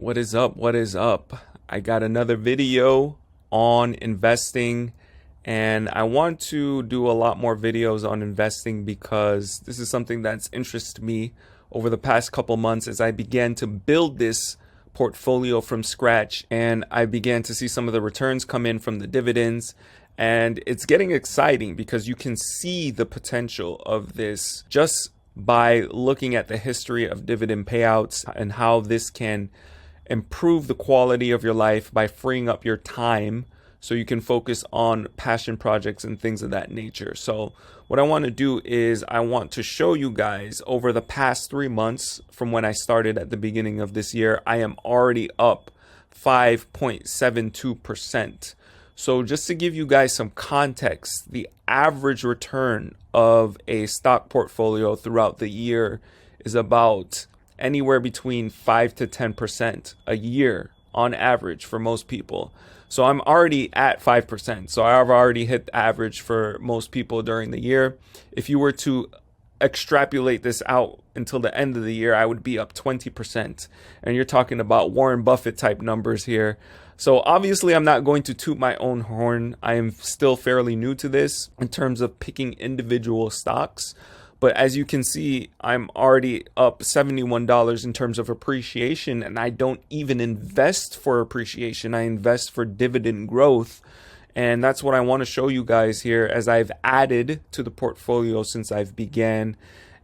What is up? What is up? I got another video on investing, and I want to do a lot more videos on investing because this is something that's interested me over the past couple months as I began to build this portfolio from scratch, and I began to see some of the returns come in from the dividends. And it's getting exciting because you can see the potential of this just by looking at the history of dividend payouts and how this can improve the quality of your life by freeing up your time so you can focus on passion projects and things of that nature. So what I want to do is I want to show you guys over the past 3 months from when I started at the beginning of this year, I am already up 5.72%. So just to give you guys some context, the average return of a stock portfolio throughout the year is about anywhere between 5 to 10% a year on average for most people. So I'm already at 5%. So I've already hit the average for most people during the year. If you were to extrapolate this out until the end of the year, I would be up 20%. And you're talking about Warren Buffett type numbers here. So obviously I'm not going to toot my own horn. I am still fairly new to this in terms of picking individual stocks. But as you can see, I'm already up $71 in terms of appreciation, and I don't even invest for appreciation. I invest for dividend growth. And that's what I want to show you guys here as I've added to the portfolio since I've began.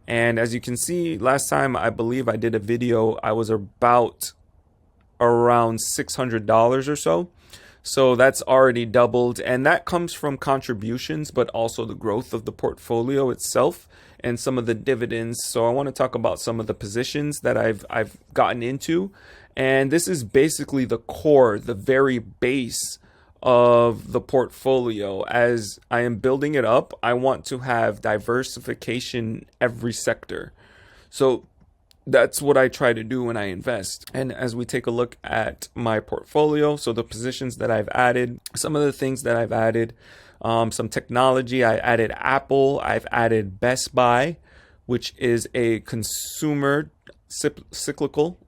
And as you can see, last time I believe I did a video, I was about around $600 or so. So that's already doubled, and that comes from contributions, but also the growth of the portfolio itself and some of the dividends. So I want to talk about some of the positions that I've gotten into, and this is basically the core, the very base of the portfolio. As I am building it up, I want to have diversification every sector. So that's what I try to do when I invest. And as we take a look at my portfolio, so the positions that I've added, some of the things that I've added, some technology, I added Apple, I've added Best Buy, which is a consumer cyclical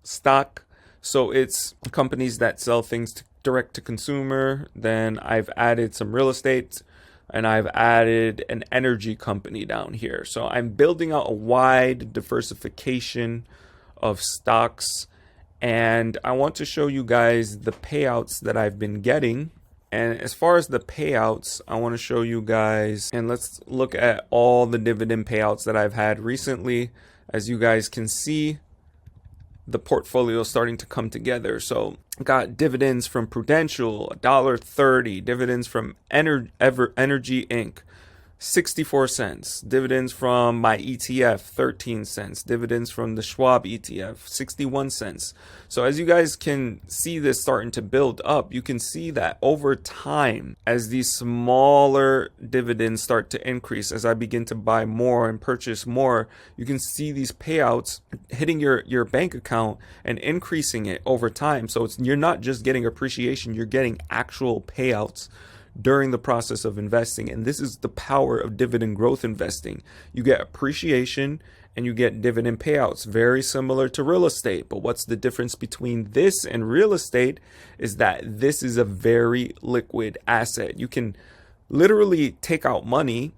stock. So it's companies that sell things direct to consumer. Then I've added some real estate, and I've added an energy company down here. So I'm building out a wide diversification of stocks, and I want to show you guys the payouts that I've been getting. And as far as the payouts, I want to show you guys, and let's look at all the dividend payouts that I've had recently. As you guys can see, the portfolio is starting to come together. So got dividends from Prudential, $1.30, dividends from Energy Inc., 64 cents, dividends from my ETF, 13 cents, dividends from the Schwab ETF, 61 cents. So as you guys can see this starting to build up, you can see that over time, as these smaller dividends start to increase, as I begin to buy more and purchase more, you can see these payouts hitting your bank account and increasing it over time. So you're not just getting appreciation, you're getting actual payouts during the process of investing. And this is the power of dividend growth investing. You get appreciation and you get dividend payouts, very similar to real estate. But what's the difference between this and real estate is that this is a very liquid asset. You can literally take out money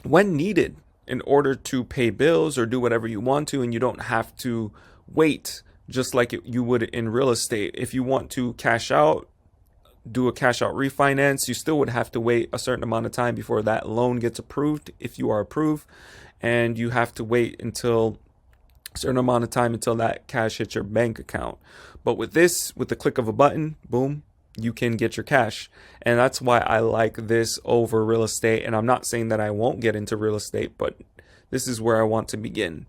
when needed in order to pay bills or do whatever you want to, and you don't have to wait just like you would in real estate. If you want to cash out, do a cash out refinance, you still would have to wait a certain amount of time before that loan gets approved, if you are approved, and you have to wait until a certain amount of time until that cash hits your bank account. But with this, with the click of a button, boom, you can get your cash. And that's why I like this over real estate. And I'm not saying that I won't get into real estate, but this is where I want to begin.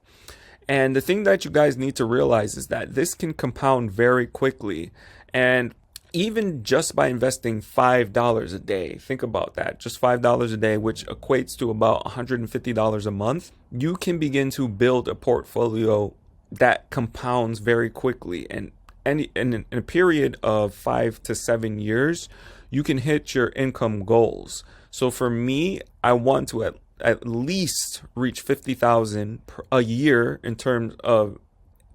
And the thing that you guys need to realize is that this can compound very quickly. And even just by investing $5 a day, think about that, just $5 a day, which equates to about $150 a month, you can begin to build a portfolio that compounds very quickly. And in a period of 5 to 7 years, you can hit your income goals. So for me, I want to at least reach $50,000 a year in terms of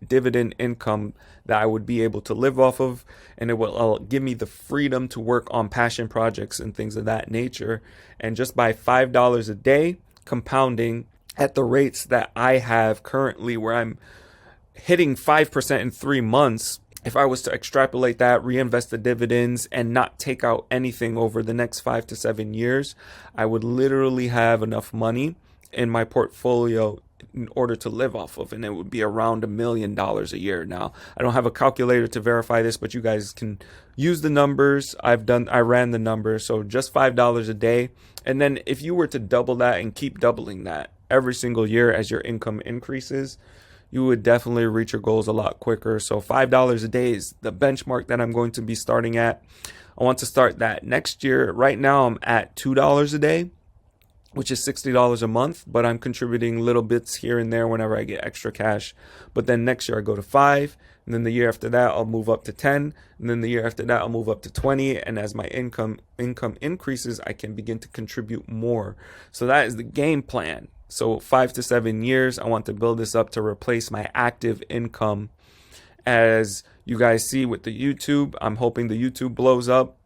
dividend income that I would be able to live off of, and it will give me the freedom to work on passion projects and things of that nature. And just by $5 a day, compounding at the rates that I have currently, where I'm hitting 5% in 3 months, if I was to extrapolate that, reinvest the dividends, and not take out anything over the next 5 to 7 years, I would literally have enough money in my portfolio in order to live off of, and it would be around $1 million a year. Now, I don't have a calculator to verify this, but you guys can use the numbers. I ran the numbers, so just $5 a day. And then if you were to double that and keep doubling that every single year as your income increases, you would definitely reach your goals a lot quicker. So $5 a day is the benchmark that I'm going to be starting at. I want to start that next year. Right now I'm at $2 a day, which is $60 a month, but I'm contributing little bits here and there whenever I get extra cash. But then next year I go to 5, and then the year after that I'll move up to 10, and then the year after that I'll move up to 20, and as my income increases, I can begin to contribute more. So that is the game plan. So 5 to 7 years, I want to build this up to replace my active income. As you guys see with the YouTube, I'm hoping the YouTube blows up,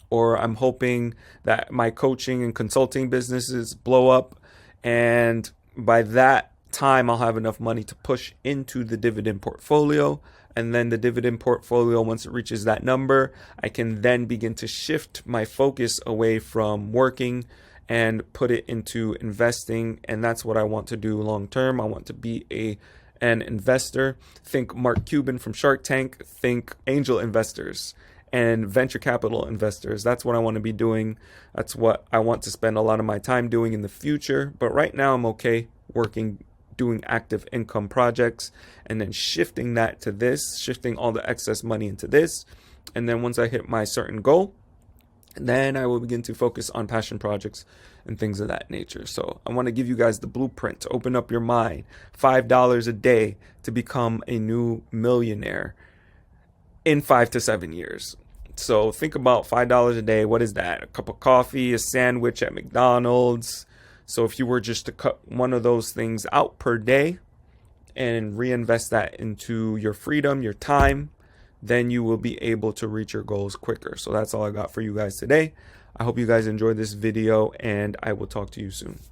or I'm hoping that my coaching and consulting businesses blow up. And by that time, I'll have enough money to push into the dividend portfolio. And then the dividend portfolio, once it reaches that number, I can then begin to shift my focus away from working and put it into investing. And that's what I want to do long term. I want to be an investor. Think Mark Cuban from Shark Tank. Think angel investors and venture capital investors. That's what I want to be doing. That's what I want to spend a lot of my time doing in the future. But right now I'm okay working, doing active income projects, and then shifting that to this, shifting all the excess money into this. And then once I hit my certain goal, then I will begin to focus on passion projects and things of that nature. So I want to give you guys the blueprint to open up your mind. $5 a day to become a new millionaire in 5 to 7 years. So think about $5 a day. What is that? A cup of coffee, a sandwich at McDonald's. So if you were just to cut one of those things out per day and reinvest that into your freedom, your time, then you will be able to reach your goals quicker. So that's all I got for you guys today. I hope you guys enjoyed this video, and I will talk to you soon.